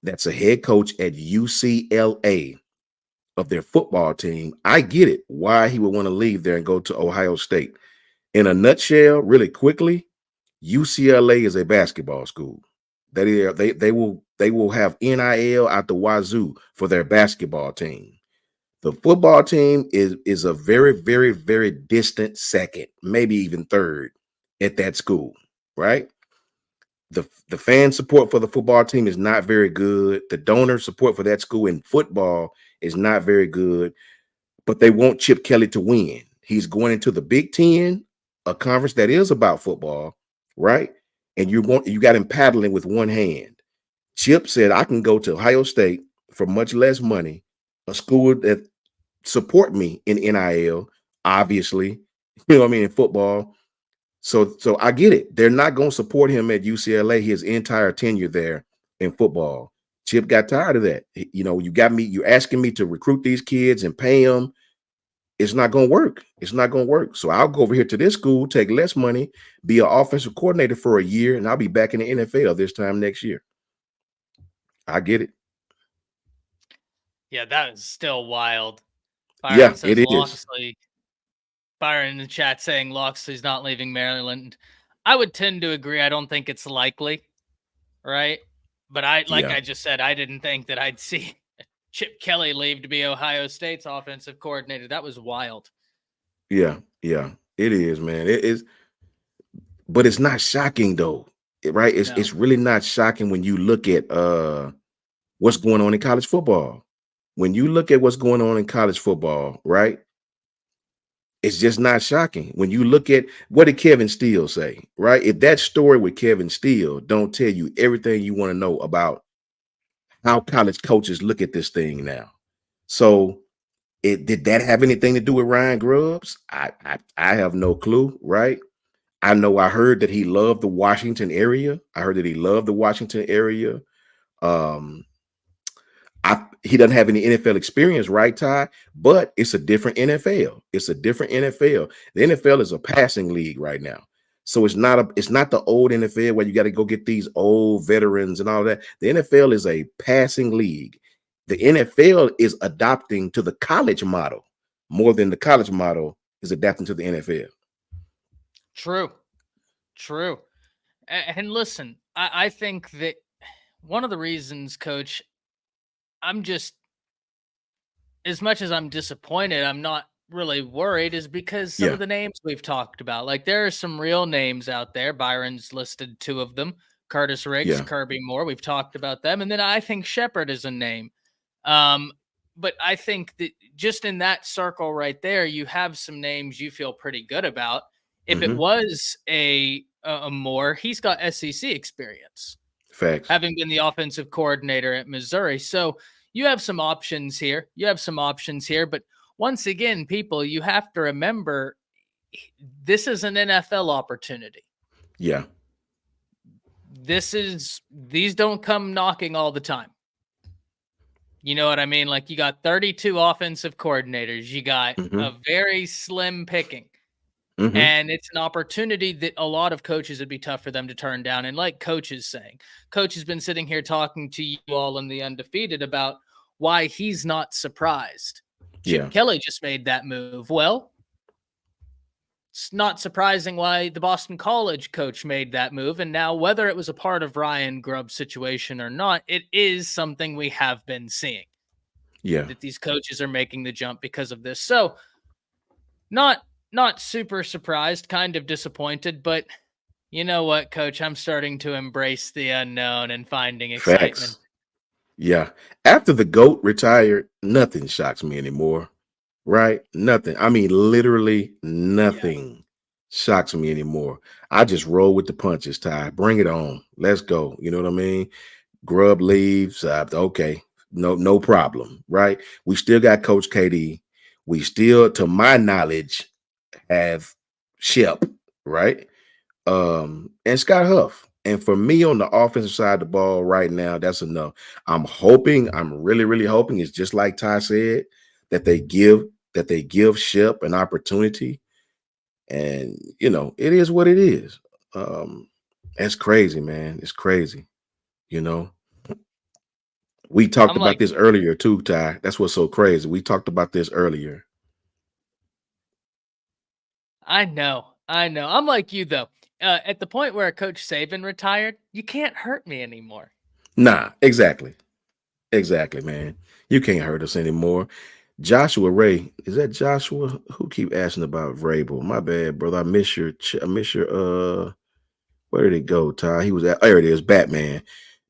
that's a head coach at UCLA of their football team, I get it. Why he would want to leave there and go to Ohio State. In a nutshell, really quickly, UCLA is a basketball school. They will have NIL out the wazoo for their basketball team. The football team is a very, very, very distant second, maybe even third at that school, right? The fan support for the football team is not very good. The donor support for that school in football is not very good, but they want Chip Kelly to win. He's going into the Big Ten, a conference that is about football, right? And you got him paddling with one hand. Chip said, I can go to Ohio State for much less money, a school that support me in NIL, obviously, you know what I mean, in football. So I get it. They're not going to support him at UCLA his entire tenure there in football. Chip got tired of that. You're asking me to recruit these kids and pay them. It's not going to work. It's not going to work. So I'll go over here to this school, take less money, be an offensive coordinator for a year, and I'll be back in the NFL this time next year. I get it. Yeah, that is still wild. Byron Yeah, says it is. Loxley. Byron in the chat saying Loxley's not leaving Maryland. I would tend to agree. I don't think it's likely, right? But I just said, I didn't think that I'd see Chip Kelly leave to be Ohio State's offensive coordinator. That was wild. Yeah, it is, man. It is, but it's not shocking though, right? It's really not shocking when you look at what's going on in college football. When you look at what's going on in college football, right? It's just not shocking. When you look at what did Kevin Steele say, right? If that story with Kevin Steele don't tell you everything you want to know about how college coaches look at this thing now. So did that have anything to do with Ryan Grubbs? I have no clue, right? I know I heard that he loved the Washington area. He doesn't have any NFL experience, right, Ty? But it's a different NFL. The NFL is a passing league right now. So it's not the old NFL where you got to go get these old veterans and all that. The NFL is a passing league. The NFL is adopting to the college model more than the college model is adapting to the NFL. True. And listen, I think that one of the reasons, Coach, I'm just, as much as I'm disappointed, I'm not really worried is because some of the names we've talked about, like there are some real names out there. Byron's listed 2 of them, Curtis Riggs, Kirby Moore. We've talked about them. And then I think Shepard is a name. But I think that just in that circle right there, you have some names you feel pretty good about. If it was a Moore, he's got SEC experience. Facts. Having been the offensive coordinator at Missouri. So you have some options here. But once again, people, you have to remember this is an NFL opportunity. Yeah. These don't come knocking all the time. You know what I mean? Like you got 32 offensive coordinators. You got a very slim picking. And it's an opportunity that a lot of coaches would be tough for them to turn down. And like Coach is saying, Coach has been sitting here talking to you all in the Undefeated about why he's not surprised. Chip Kelly just made that move. Well, it's not surprising why the Boston College coach made that move. And now whether it was a part of Ryan Grubb's situation or not, it is something we have been seeing. Yeah. That these coaches are making the jump because of this. So not super surprised, kind of disappointed, but you know what, Coach? I'm starting to embrace the unknown and finding excitement. Facts. Yeah. After the GOAT retired, nothing shocks me anymore, right? Nothing. I mean, literally nothing shocks me anymore. I just roll with the punches, Ty. Bring it on. Let's go. You know what I mean? Grubb leaves. Okay. No problem, right? We still got Coach KD. We still, to my knowledge, have Shep, right? And Scott Huff. And for me on the offensive side of the ball right now, that's enough. I'm really, really hoping it's just like Ty said, that they give Shep an opportunity. And you know, it is what it is. It's crazy, man. It's crazy. You know. We talked about this earlier too, Ty. That's what's so crazy. We talked about this earlier. I know. I'm like you, though. At the point where Coach Saban retired, you can't hurt me anymore. Nah, exactly. Exactly, man. You can't hurt us anymore. Joshua Ray, is that Joshua? Who keep asking about Vrabel? My bad, brother. I miss your where did it go, Ty? He was at, there it is, Batman.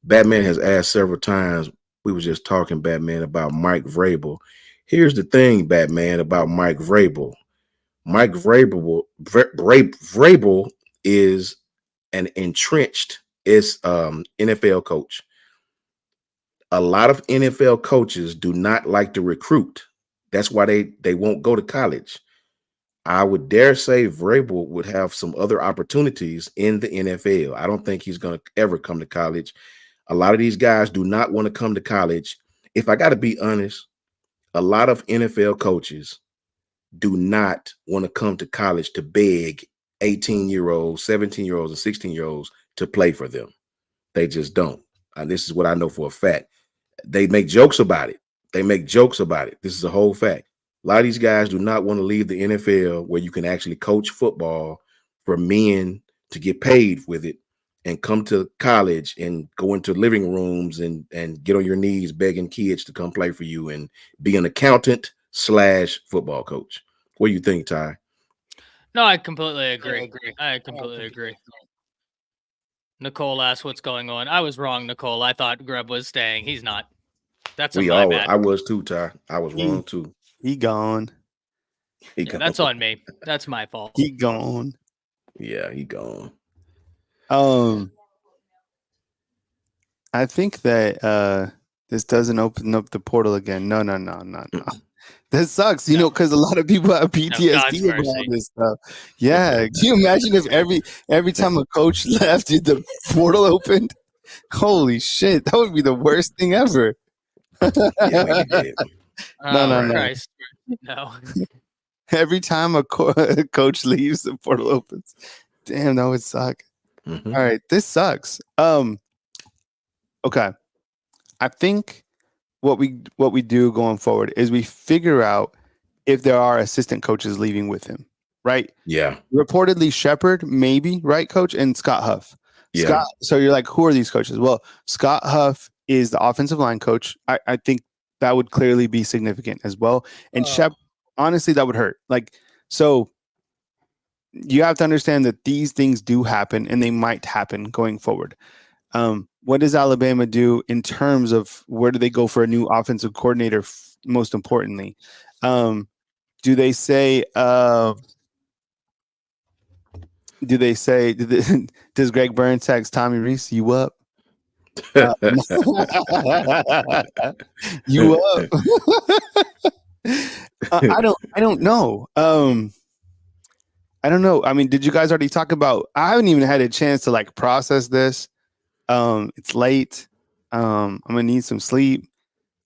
Batman has asked several times. We was just talking, Batman, about Mike Vrabel. Here's the thing, Batman, about Mike Vrabel. Mike Vrabel is an entrenched NFL coach. A lot of NFL coaches do not like to recruit. That's why they won't go to college. I would dare say Vrabel would have some other opportunities in the NFL. I don't think he's going to ever come to college. A lot of these guys do not want to come to college. If I got to be honest, a lot of NFL coaches do not want to come to college to beg 18-year-olds, 17-year-olds, and 16-year-olds to play for them. They just don't. And this is what I know for a fact. They make jokes about it. This is a whole fact. A lot of these guys do not want to leave the NFL where you can actually coach football for men to get paid with it and come to college and go into living rooms and get on your knees begging kids to come play for you and be an accountant / football coach. What do you think, Ty? No, I completely agree. I completely agree. Nicole asked what's going on. I was wrong, Nicole. I thought Grubb was staying. He's not. That's my bad. I was too, Ty. I was wrong too. He gone. That's on me. That's my fault. He gone. Yeah, he gone. I think that this doesn't open up the portal again. No. That sucks, you know, because a lot of people have PTSD about this stuff. Yeah, can you imagine if every time a coach left, the portal opened? Holy shit, that would be the worst thing ever. Yeah, we did. No. Every time a coach leaves, the portal opens. Damn, that would suck. Mm-hmm. All right, this sucks. Okay, I think what we do going forward is we figure out if there are assistant coaches leaving with him, right? Yeah. Reportedly Shepard, maybe, right, Coach, and Scott Huff. Yeah. Scott. So you're like, who are these coaches? Well, Scott Huff is the offensive line coach. I think that would clearly be significant as well. And honestly, that would hurt. Like, so you have to understand that these things do happen and they might happen going forward. What does Alabama do in terms of where do they go for a new offensive coordinator? Most importantly, do they say? Does Greg Burns text Tommy Reese? You up? You up? I don't know. I don't know. I mean, did you guys already talk about? I haven't even had a chance to like process this. It's late. I'm gonna need some sleep.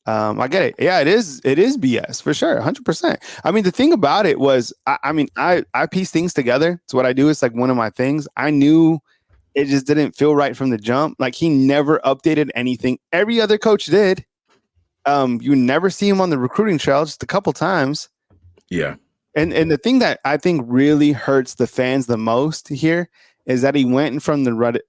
I get it. Yeah, it is BS for sure, 100%. I mean, the thing about it was, I piece things together. It's what I do. It's like one of my things. I knew it just didn't feel right from the jump. Like he never updated anything. Every other coach did. You never see him on the recruiting trail, just a couple times. Yeah. And the thing that I think really hurts the fans the most here is that he went from the Red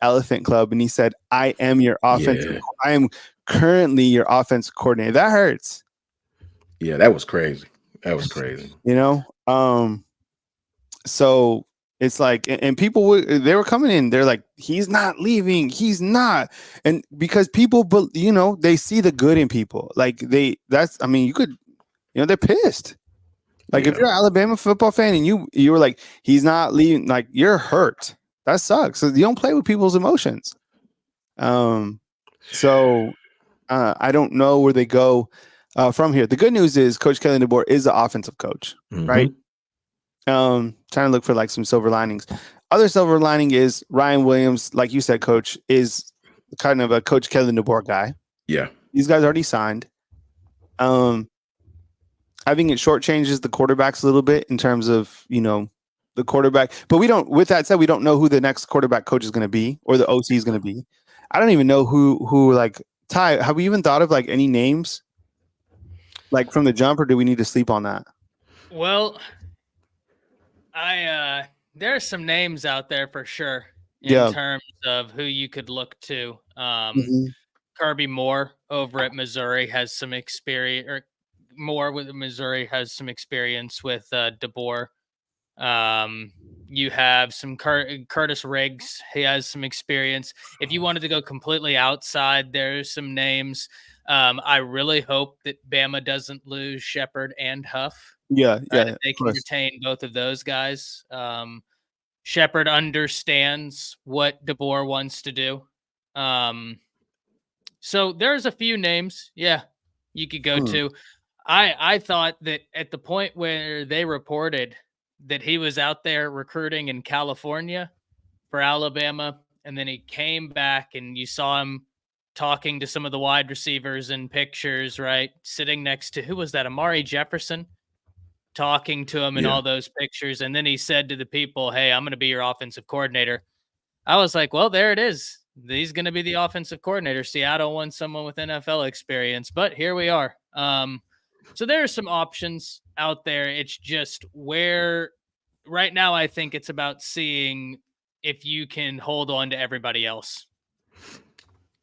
Elephant Club and he said, "I am your offensive. Yeah. I am currently your offensive coordinator." That hurts. Yeah, that was crazy. That was crazy. You know, so it's like, and people they were coming in. They're like, "He's not leaving. He's not," and because people, they see the good in people. Like I mean, they're pissed. Like if you're an Alabama football fan and you were like, "He's not leaving," like you're hurt. That sucks. So you don't play with people's emotions. So I don't know where they go from here. The good news is Coach Kelly DeBoer is the offensive coach, right? Trying to look for like some silver linings. Other silver lining is Ryan Williams, like you said, Coach, is kind of a Coach Kelly DeBoer guy. Yeah. These guys already signed. I think it shortchanges the quarterbacks a little bit in terms of, the quarterback. But with that said, we don't know who the next quarterback coach is going to be or the OC is going to be. I don't even know who like, Ty, have we even thought of like any names like from the jump, or do we need to sleep on that? Well, there are some names out there for sure in terms of who you could look to. Kirby Moore over at Missouri has some experience, or Moore with Missouri has some experience with DeBoer. You have some Curtis Riggs. He has some experience. If you wanted to go completely outside, there's some names. I really hope that Bama doesn't lose Shepard and Huff. Yeah. They can retain both of those guys. Shepard understands what DeBoer wants to do. So there's a few names, you could go to. I thought that at the point where they reported that he was out there recruiting in California for Alabama, and then he came back and you saw him talking to some of the wide receivers in pictures, right? Sitting next to, who was that? Amari Jefferson, talking to him in all those pictures. And then he said to the people, "Hey, I'm going to be your offensive coordinator." I was like, well, there it is. He's going to be the offensive coordinator. Seattle wants someone with NFL experience, but here we are. So there are some options out there. It's just where right now I think it's about seeing if you can hold on to everybody else.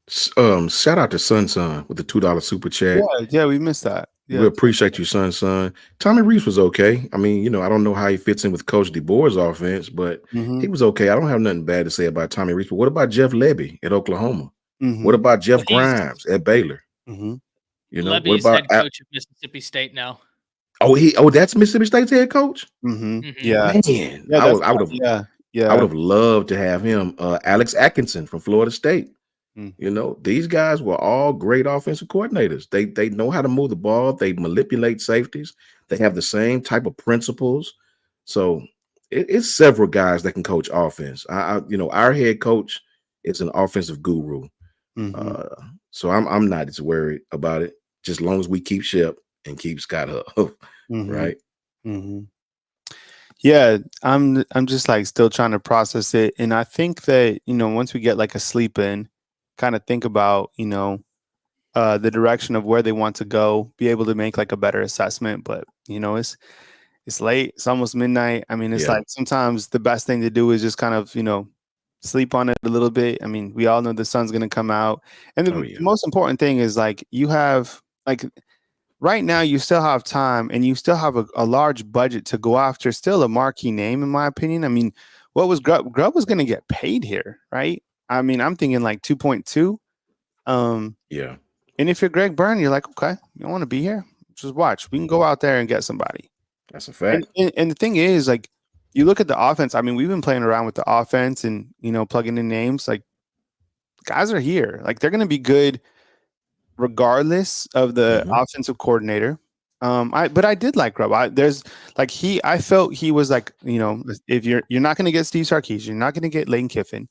Shout out to Sun with the $2 super chat. Yeah, we missed that. Yeah. We appreciate you, Sun. Tommy Reese was okay. I mean, I don't know how he fits in with Coach DeBoer's offense, but he was okay. I don't have nothing bad to say about Tommy Reese. But what about Jeff Lebby at Oklahoma? What about Jeff Grimes at Baylor? Lebby's what about head coach of Mississippi State now. That's Mississippi State's head coach. Yeah, man, I would have loved to have him. Alex Atkinson from Florida State. These guys were all great offensive coordinators. They know how to move the ball. They manipulate safeties. They have the same type of principles. So it's several guys that can coach offense. Our head coach is an offensive guru. So I'm not as worried about it. Just as long as we keep Shep and keep Scott Huff, right? Yeah, I'm just like still trying to process it, and I think that once we get like a sleep in, kind of think about the direction of where they want to go, be able to make like a better assessment. But it's late, it's almost midnight. I mean, it's like sometimes the best thing to do is just kind of sleep on it a little bit. I mean, we all know the sun's going to come out, and the most important thing is like you have like right now you still have time and you still have a large budget to go after still a marquee name, in my opinion. I mean, what was Grubb? Grubb was going to get paid here, right? I mean, I'm thinking like 2.2. Yeah. And if you're Greg Byrne, you're like, okay, you want to be here? Just watch. We can go out there and get somebody. That's a fact. And the thing is, like, you look at the offense. I mean, we've been playing around with the offense and, plugging in names. Like, guys are here. Like, they're going to be good regardless of the offensive coordinator. But I did like Grubb. I felt he was like, if you're not going to get Steve Sarkisian, you're not going to get Lane Kiffin.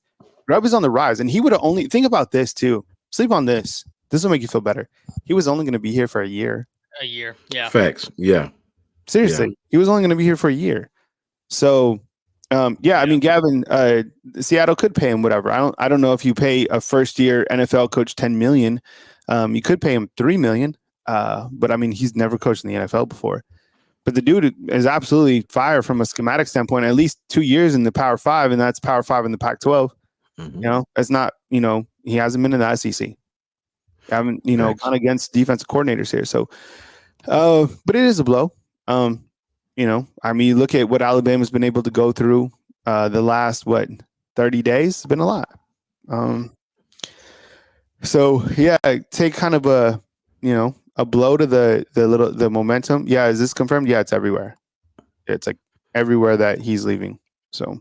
Grubb is on the rise, and he would have only think about this too. Sleep on this. This will make you feel better. He was only going to be here for a year. A year, yeah. Facts, yeah. Seriously, he was only going to be here for a year. So, I mean, Gavin, Seattle could pay him whatever. I don't know if you pay a first-year NFL coach $10 million. You could pay him $3 million. But I mean, he's never coached in the NFL before. But the dude is absolutely fire from a schematic standpoint. At least 2 years in the Power 5, and that's Power 5 in the Pac-12. It's not. He hasn't been in the SEC. I haven't, gone against defensive coordinators here. So, but it is a blow. I mean, you look at what Alabama's been able to go through the last 30 days. It's been a lot. So yeah, take kind of a blow to the momentum. Yeah, is this confirmed? Yeah, it's everywhere. It's like everywhere that he's leaving. So,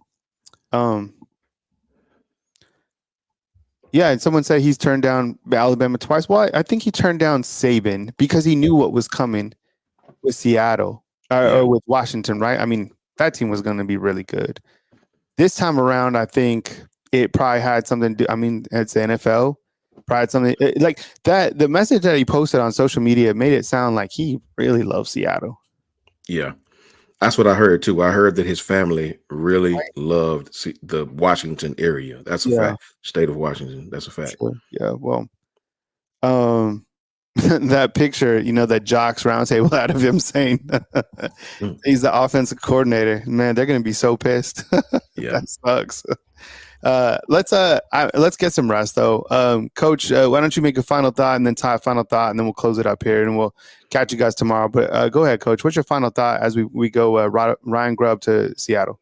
yeah, and someone said he's turned down Alabama twice. Well, I think he turned down Saban because he knew what was coming with Seattle or with Washington, right? I mean, that team was going to be really good. This time around, I think it probably had something to do. I mean, it's the NFL. Probably had something like that. The message that he posted on social media made it sound like he really loves Seattle. Yeah. That's what I heard too. I heard that his family really loved the Washington area. That's a fact. State of Washington. That's a fact. Sure. Yeah. Well, that picture, that Jocks roundtable out of him saying he's the offensive coordinator. Man, they're going to be so pissed. Yeah, that sucks. Let's get some rest though. Coach, why don't you make a final thought and then Ty a final thought, and then we'll close it up here and we'll catch you guys tomorrow. But go ahead, Coach. What's your final thought as we go Ryan Grubb to Seattle?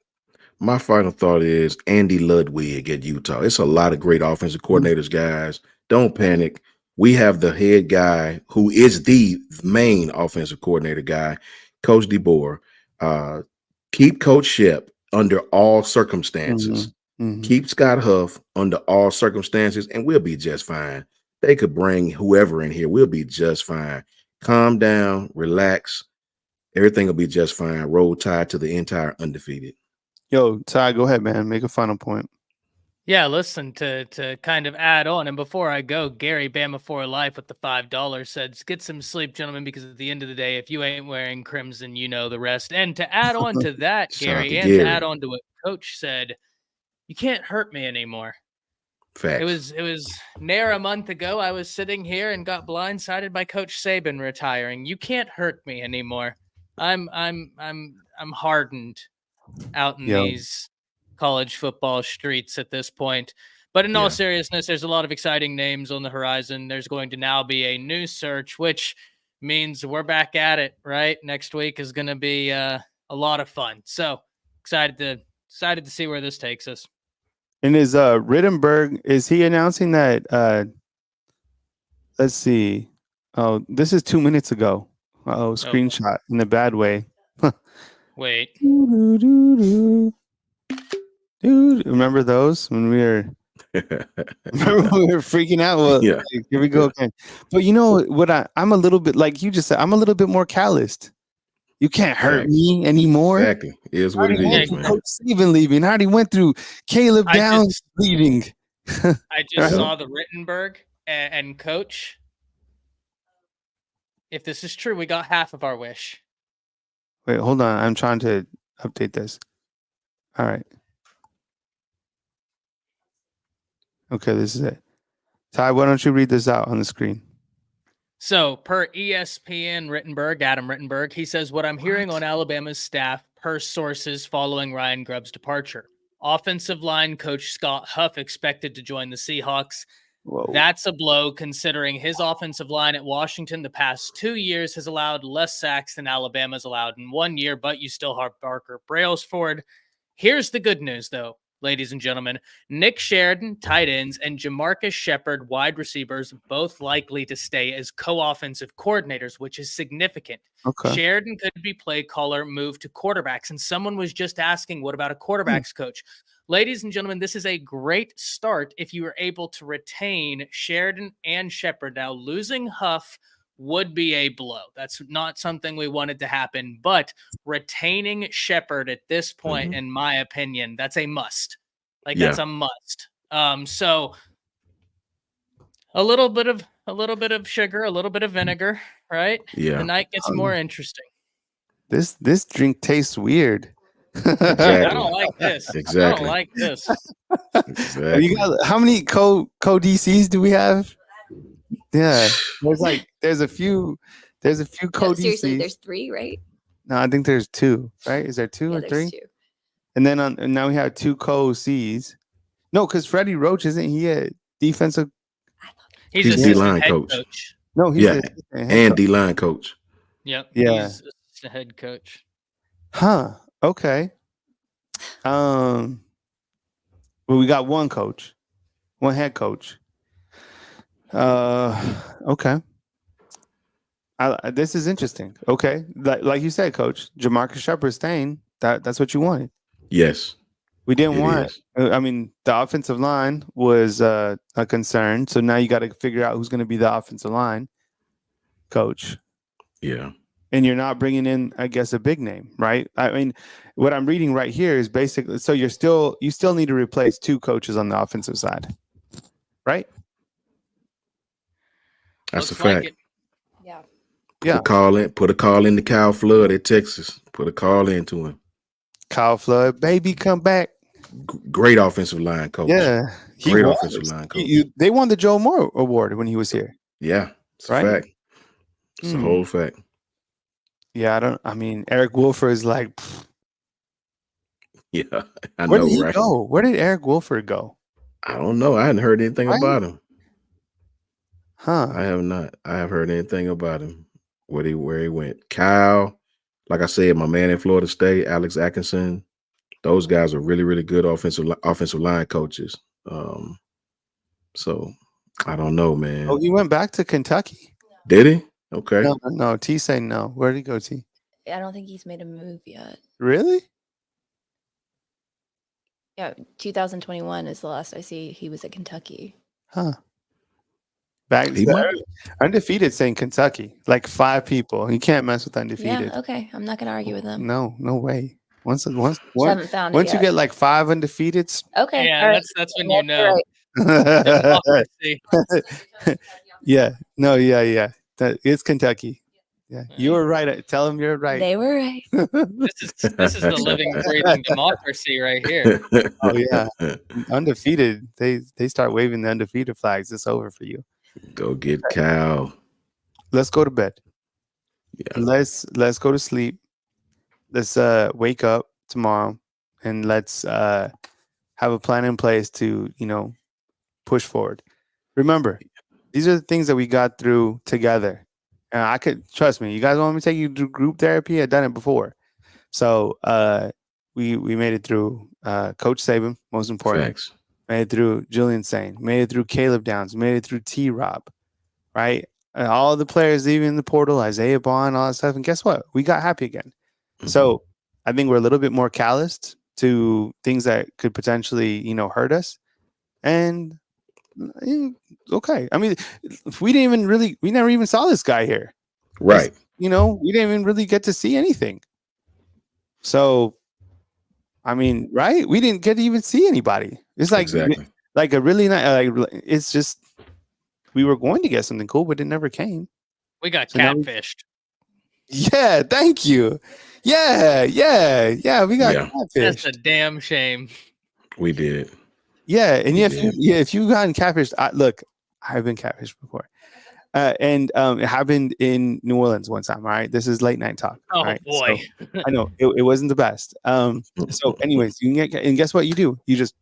My final thought is Andy Ludwig at Utah. It's a lot of great offensive coordinators, guys. Don't panic. We have the head guy who is the main offensive coordinator guy, Coach DeBoer. Keep Coach Shep under all circumstances. Keep Scott Huff under all circumstances, and we'll be just fine. They could bring whoever in here. We'll be just fine. Calm down, relax. Everything will be just fine. Roll Tide to the entire undefeated. Yo, Ty, go ahead, man. Make a final point. Yeah, listen, to kind of add on, and before I go, Gary Bama for Life with the $5 said, get some sleep, gentlemen, because at the end of the day, if you ain't wearing crimson, you know the rest. And to add on to that, Gary, and to add on to what Coach said, you can't hurt me anymore. Facts. It was near a month ago. I was sitting here and got blindsided by Coach Saban retiring. You can't hurt me anymore. I'm hardened out in these college football streets at this point. But in all seriousness, there's a lot of exciting names on the horizon. There's going to now be a new search, which means we're back at it, right? Next week is going to be a lot of fun. So excited to see where this takes us. And is Rittenberg, is he announcing that let's see. Oh, this is 2 minutes ago. Screenshot in a bad way. Wait. Dude, remember those when we were freaking out? Well, yeah. Here we go again. But you know what? I'm a little bit like you just said. I'm a little bit more calloused. You can't hurt me anymore. Exactly. It is what it is, man. Coach Steven leaving. I already went through Caleb Downs leaving. I just saw the Rittenberg and Coach. If this is true, we got half of our wish. Wait, hold on. I'm trying to update this. All right. Okay, this is it. Ty, why don't you read this out on the screen? So, per ESPN Adam Rittenberg, he says, what I'm hearing on Alabama's staff per sources following Ryan Grubb's departure. Offensive line coach Scott Huff expected to join the Seahawks. Whoa. That's a blow considering his offensive line at Washington the past 2 years has allowed less sacks than Alabama's allowed in 1 year, but you still have Barker Brailsford. Here's the good news, though, ladies and gentlemen. Nick Sheridan, tight ends, and Jamarcus Shepard, wide receivers, both likely to stay as co-offensive coordinators, which is significant. Okay. Sheridan could be play caller, move to quarterbacks, and someone was just asking, what about a quarterbacks coach? Ladies and gentlemen, this is a great start if you are able to retain Sheridan and Shepard. Now, losing Huff would be a blow. That's not something we wanted to happen, but retaining Shepard at this point, in my opinion, that's a must. Like that's a must. So a little bit of sugar, a little bit of vinegar, right? Yeah. The night gets more interesting. This drink tastes weird. Exactly. I don't like this. Exactly. I don't like this. Exactly. You got, how many co DCs do we have? Yeah, there's a few co No, seriously, DCs. there's 3, right? No, I think there's 2. Right? Is there 2 Yeah, or there's 3? 2. And then and now we have 2 co Cs. No, because Freddie Roach isn't he a defensive? He's He's assistant D-line head coach. coach. No, he's Yeah, the assistant head and coach. D-line coach. Yep. Yeah. He's assistant head coach. Huh. Okay. Well, we got one coach, one head coach. Okay. This is interesting. Okay, like you said, Coach, Jamarcus Shepard staying. That's what you wanted. Yes. We didn't It want. is. I mean, the offensive line was a concern. So now you got to figure out who's going to be the offensive line coach. Yeah. And you're not bringing in, I guess, a big name, right? I mean, what I'm reading right here is basically, so you still need to replace 2 coaches on the offensive side, right? That's Looks a like fact. it. Yeah. Yeah. Put a call in to Kyle Flood at Texas. Put a call into him. Kyle Flood, baby, come back. Great offensive line coach. Yeah, he Great was. offensive line coach. They won the Joe Moore Award when he was here. Yeah. It's a Right? fact. It's a whole fact. Yeah, I mean, Eric Wolford is like, pfft. Yeah. I Where know, did he right? go? Where did Eric Wolford go? I don't know. I hadn't heard anything Right? about him. Huh. I have not. I have heard anything about him. Where he went. Kyle, like I said, my man in Florida State, Alex Atkinson. Those guys are really, really good offensive line coaches. So I don't know, man. Oh, he went back to Kentucky? Did he? Okay. No. T say no. Where did he go, T? I don't think he's made a move yet. Really? Yeah, 2021 is the last I see he was at Kentucky. Huh. Back He might. undefeated saying Kentucky. Like 5 people. You can't mess with undefeated. Yeah, okay. I'm not going to argue with them. No way. Once Just haven't found it you yet. get like 5 undefeateds. Okay. Yeah, all right. that's when you You're know. right. Democracy. Yeah. No, yeah. It's Kentucky. Yeah. You were right. Tell them you're right. They were right. This is the living, breathing democracy right here. Oh yeah. Undefeated. They start waving the undefeated flags. It's over for you. Go get Kyle. Let's go to bed. Yeah. Let's go to sleep. Let's wake up tomorrow and let's have a plan in place to, push forward. Remember, these are the things that we got through together. And I could, trust me, you guys want me to take you to group therapy? I've done it before. So we made it through Coach Saban, most important. Facts. Made it through Julian Sane. Made it through Caleb Downs. Made it through T-Rob, right? All the players leaving the portal, Isaiah Bond, all that stuff. And guess what? We got happy again. Mm-hmm. So I think we're a little bit more calloused to things that could potentially, hurt us. And okay. I mean, we never even saw this guy here. Right. We didn't even really get to see anything. So, I mean, right? We didn't get to even see anybody. It's like, exactly. Like a really nice, it's just, we were going to get something cool, but it never came. We got catfished. Yeah, thank you. Yeah, we got catfished. That's a damn shame. We did. Yeah, and if you've gotten catfished, look, I've been catfished before. And it happened in New Orleans one time. All right, this is late night talk. Oh right? boy, so, I know it wasn't the best. So, anyways, you can and guess what you do? You just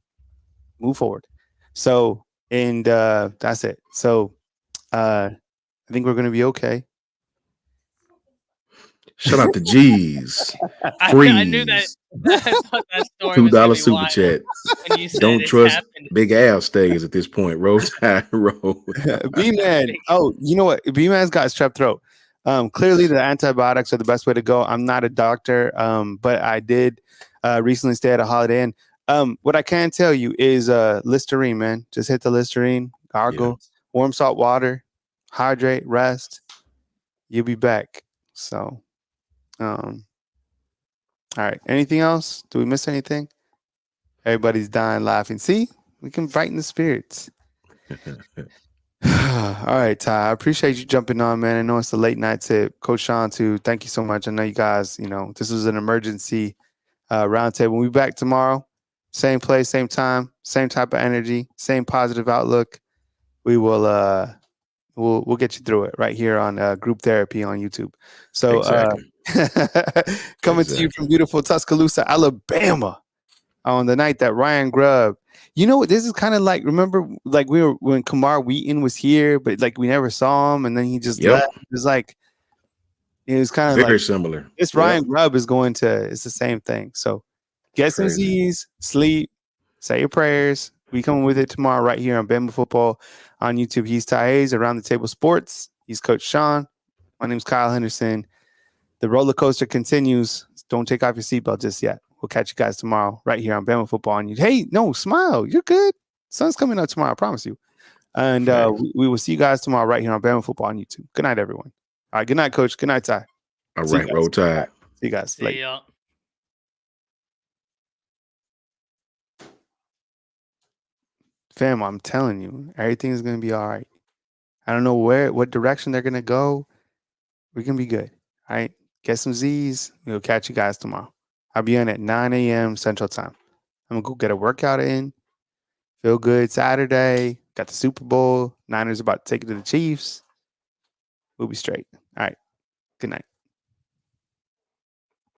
move forward. So And that's it. So I think we're gonna be okay. Shout out to G's. I knew that. Freeze. I thought that story was gonna $2 be super wild chat. when you said Don't it's trust happened. big ass stays at this point. Roll Tide, roll. B-Man. Oh, you know what? B-Man's got strep throat. Clearly, the antibiotics are the best way to go. I'm not a doctor, but I did recently stay at a Holiday Inn. What I can tell you is Listerine, man. Just hit the Listerine, gargle, warm salt water, hydrate, rest. You'll be back. So, all right. Anything else? Do we miss anything? Everybody's dying laughing. See, we can brighten the spirits. All right, Ty. I appreciate you jumping on, man. I know it's a late night tip. Coach Sean, too. Thank you so much. I know you guys, this was an emergency roundtable. We'll be back tomorrow. Same place, same time, same type of energy, same positive outlook. We will we'll get you through it right here on Group Therapy on YouTube. So coming to you from beautiful Tuscaloosa, Alabama, on the night that Ryan Grubb. You know what? This is kind of like, remember, like we were when Kamar Wheaton was here, but like we never saw him, and then he just left. It's like it was kind of very like similar. This Ryan Grubb is going to. It's the same thing. So get some Z's, sleep, say your prayers. We come with it tomorrow right here on Bama Football on YouTube. He's Ty Hayes, Around the Table Sports. He's Coach Sean. My name's Kyle Henderson. The roller coaster continues. Don't take off your seatbelt just yet. We'll catch you guys tomorrow right here on Bama Football on YouTube. Hey, no, smile. You're good. Sun's coming up tomorrow, I promise you. And we will see you guys tomorrow right here on Bama Football on YouTube. Good night, everyone. All right, good night, Coach. Good night, Ty. All right, Roll Tide. See you guys. See ya. Fam, I'm telling you, everything is going to be all right. I don't know what direction they're going to go. We're going to be good. All right. Get some Z's. We'll catch you guys tomorrow. I'll be on at 9 a.m. Central Time. I'm going to go get a workout in. Feel good Saturday. Got the Super Bowl. Niners about to take it to the Chiefs. We'll be straight. All right. Good night.